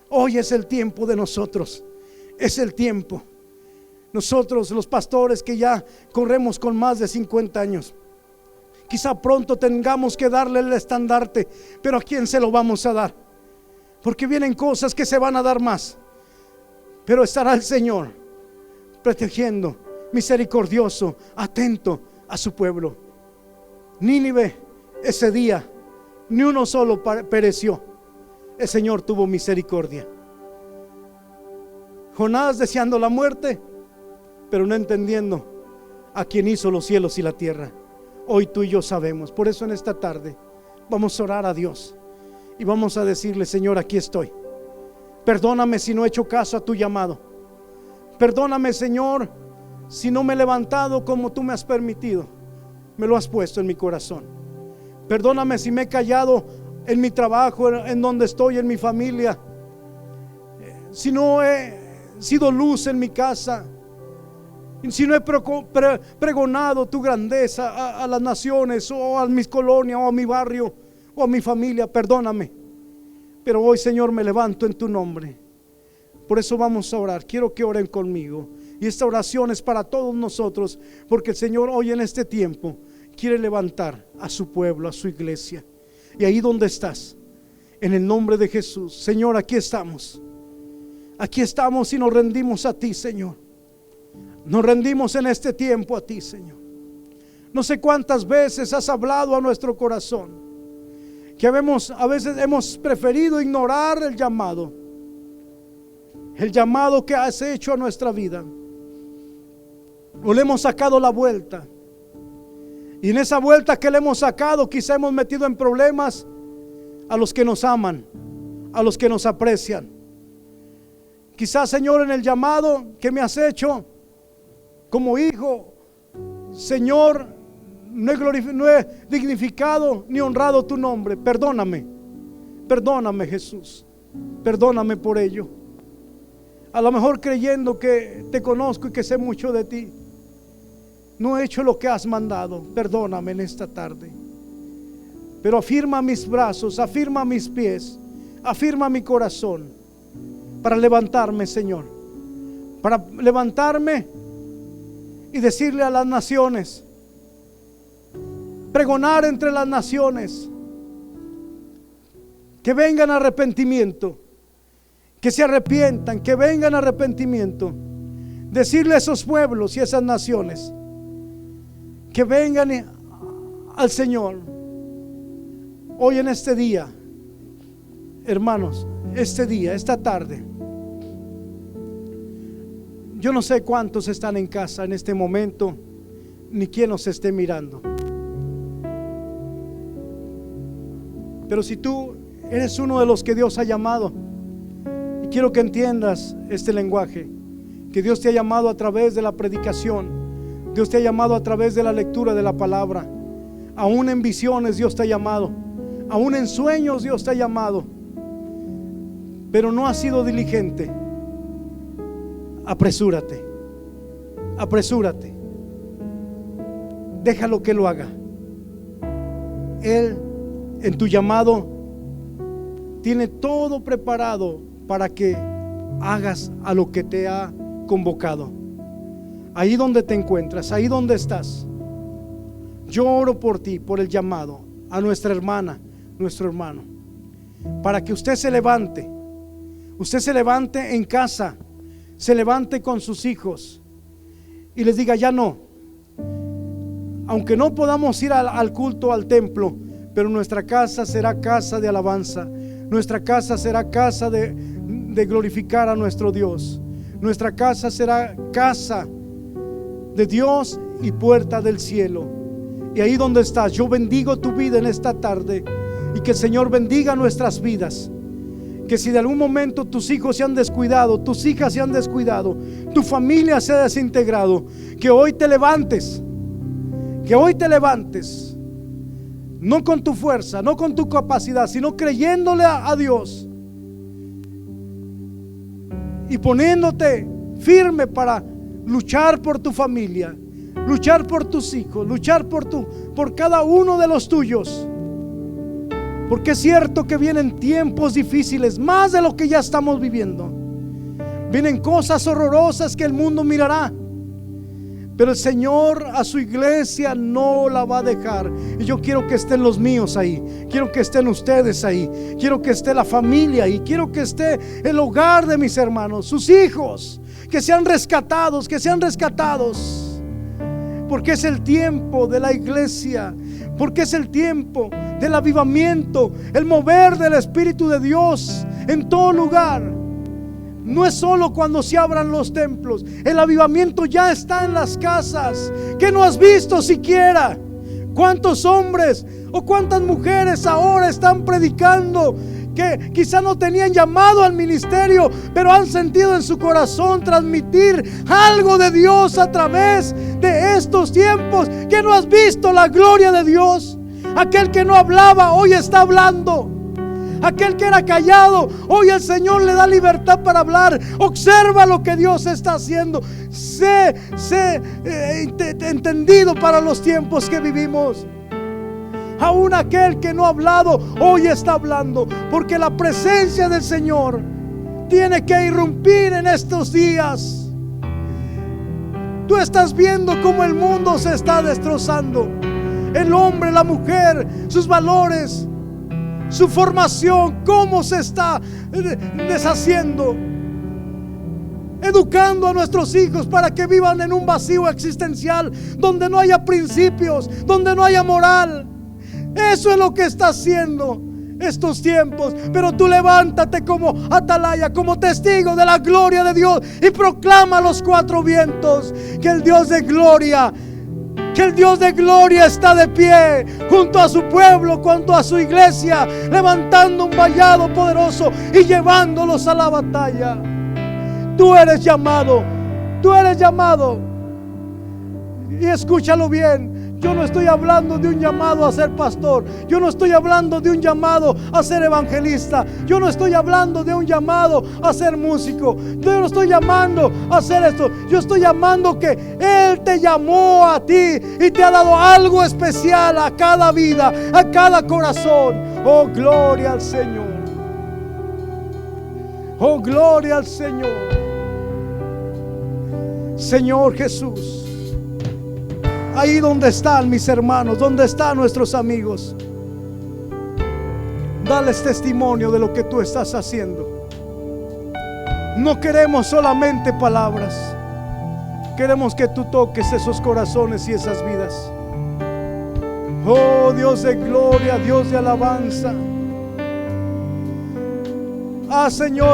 Hoy es el tiempo de nosotros, es el tiempo. Nosotros, los pastores que ya corremos con más de 50 años, quizá pronto tengamos que darle el estandarte, pero ¿a quién se lo vamos a dar? Porque vienen cosas que se van a dar más, pero estará el Señor protegiendo, misericordioso, atento a su pueblo. Nínive, ese día ni uno solo pereció. El Señor tuvo misericordia. Jonás deseando la muerte, pero no entendiendo a quien hizo los cielos y la tierra. Hoy tú y yo sabemos. Por eso en esta tarde vamos a orar a Dios y vamos a decirle: Señor, aquí estoy. Perdóname si no he hecho caso a tu llamado. Perdóname, Señor, si no me he levantado como tú me has permitido. Me lo has puesto en mi corazón. Perdóname si me he callado en mi trabajo, en donde estoy, en mi familia. Si no he sido luz en mi casa, si no he pregonado tu grandeza a las naciones, o a mis colonias, o a mi barrio, o a mi familia, perdóname. Pero hoy, Señor, me levanto en tu nombre. Por eso vamos a orar. Quiero que oren conmigo. Y esta oración es para todos nosotros, porque el Señor hoy en este tiempo quiere levantar a su pueblo, a su iglesia. Y ahí donde estás, en el nombre de Jesús, Señor, aquí estamos. Aquí estamos y nos rendimos a ti, Señor. Nos rendimos en este tiempo a ti, Señor. No sé cuántas veces has hablado a nuestro corazón, que a veces hemos preferido ignorar el llamado que has hecho a nuestra vida, o le hemos sacado la vuelta. Y en esa vuelta que le hemos sacado, quizá hemos metido en problemas a los que nos aman, a los que nos aprecian. Quizás, Señor, en el llamado que me has hecho como hijo, Señor, no he dignificado ni honrado tu nombre. Perdóname, perdóname, Jesús, perdóname por ello. A lo mejor creyendo que te conozco y que sé mucho de ti, no he hecho lo que has mandado. Perdóname en esta tarde. Pero afirma mis brazos, afirma mis pies, afirma mi corazón, para levantarme, Señor, para levantarme y decirle a las naciones, pregonar entre las naciones, que vengan a arrepentimiento, que se arrepientan, que vengan a arrepentimiento. Decirle a esos pueblos y a esas naciones que vengan al Señor. Hoy en este día, hermanos, este día, esta tarde, yo no sé cuántos están en casa en este momento, ni quién nos esté mirando. Pero si tú eres uno de los que Dios ha llamado, y quiero que entiendas este lenguaje, que Dios te ha llamado a través de la predicación, Dios te ha llamado a través de la lectura de la palabra, aún en visiones Dios te ha llamado, aún en sueños Dios te ha llamado, pero no has sido diligente. Apresúrate, apresúrate, déjalo que lo haga. Él en tu llamado tiene todo preparado para que hagas a lo que te ha convocado. Ahí donde te encuentras, ahí donde estás, yo oro por ti, por el llamado a nuestra hermana, nuestro hermano, para que usted se levante en casa, se levante con sus hijos y les diga: ya no, aunque no podamos ir al culto, al templo, pero nuestra casa será casa de alabanza. Nuestra casa será casa de glorificar a nuestro Dios. Nuestra casa será casa de Dios y puerta del cielo. Y ahí donde estás, yo bendigo tu vida en esta tarde, y que el Señor bendiga nuestras vidas. Que si de algún momento tus hijos se han descuidado, tus hijas se han descuidado, tu familia se ha desintegrado, que hoy te levantes. Que hoy te levantes, no con tu fuerza, no con tu capacidad, sino creyéndole a Dios y poniéndote firme para luchar por tu familia, luchar por tus hijos, luchar por cada uno de los tuyos. Porque es cierto que vienen tiempos difíciles, más de lo que ya estamos viviendo. Vienen cosas horrorosas que el mundo mirará, pero el Señor a su iglesia no la va a dejar. Y yo quiero que estén los míos ahí, quiero que estén ustedes ahí, quiero que esté la familia ahí, quiero que esté el hogar de mis hermanos, sus hijos, que sean rescatados, porque es el tiempo de la iglesia, porque es el tiempo del avivamiento, el mover del Espíritu de Dios en todo lugar. No es solo cuando se abran los templos, el avivamiento ya está en las casas. ¿Qué no has visto siquiera? ¿Cuántos hombres o cuántas mujeres ahora están predicando que quizá no tenían llamado al ministerio, pero han sentido en su corazón transmitir algo de Dios a través de estos tiempos? ¿Qué no has visto la gloria de Dios? Aquel que no hablaba hoy está hablando. Aquel que era callado, hoy el Señor le da libertad para hablar. Observa lo que Dios está haciendo. Sé entendido para los tiempos que vivimos. Aún aquel que no ha hablado, hoy está hablando, porque la presencia del Señor tiene que irrumpir en estos días. Tú estás viendo cómo el mundo se está destrozando. El hombre, la mujer, sus valores, su formación, cómo se está deshaciendo, educando a nuestros hijos para que vivan en un vacío existencial, donde no haya principios, donde no haya moral. Eso es lo que está haciendo estos tiempos. Pero tú levántate como atalaya, como testigo de la gloria de Dios, y proclama a los cuatro vientos que el Dios de gloria, que el Dios de gloria está de pie junto a su pueblo, junto a su iglesia, levantando un vallado poderoso y llevándolos a la batalla. Tú eres llamado, y escúchalo bien. Yo no estoy hablando de un llamado a ser pastor. Yo no estoy hablando de un llamado a ser evangelista. Yo no estoy hablando de un llamado a ser músico. Yo no estoy llamando a hacer esto. Yo estoy llamando que Él te llamó a ti y te ha dado algo especial a cada vida, a cada corazón. Oh, gloria al Señor. Oh, gloria al Señor. Señor Jesús, ahí donde están mis hermanos, donde están nuestros amigos, dales testimonio de lo que tú estás haciendo. No queremos solamente palabras, queremos que tú toques esos corazones y esas vidas. Oh, Dios de gloria, Dios de alabanza. Señor,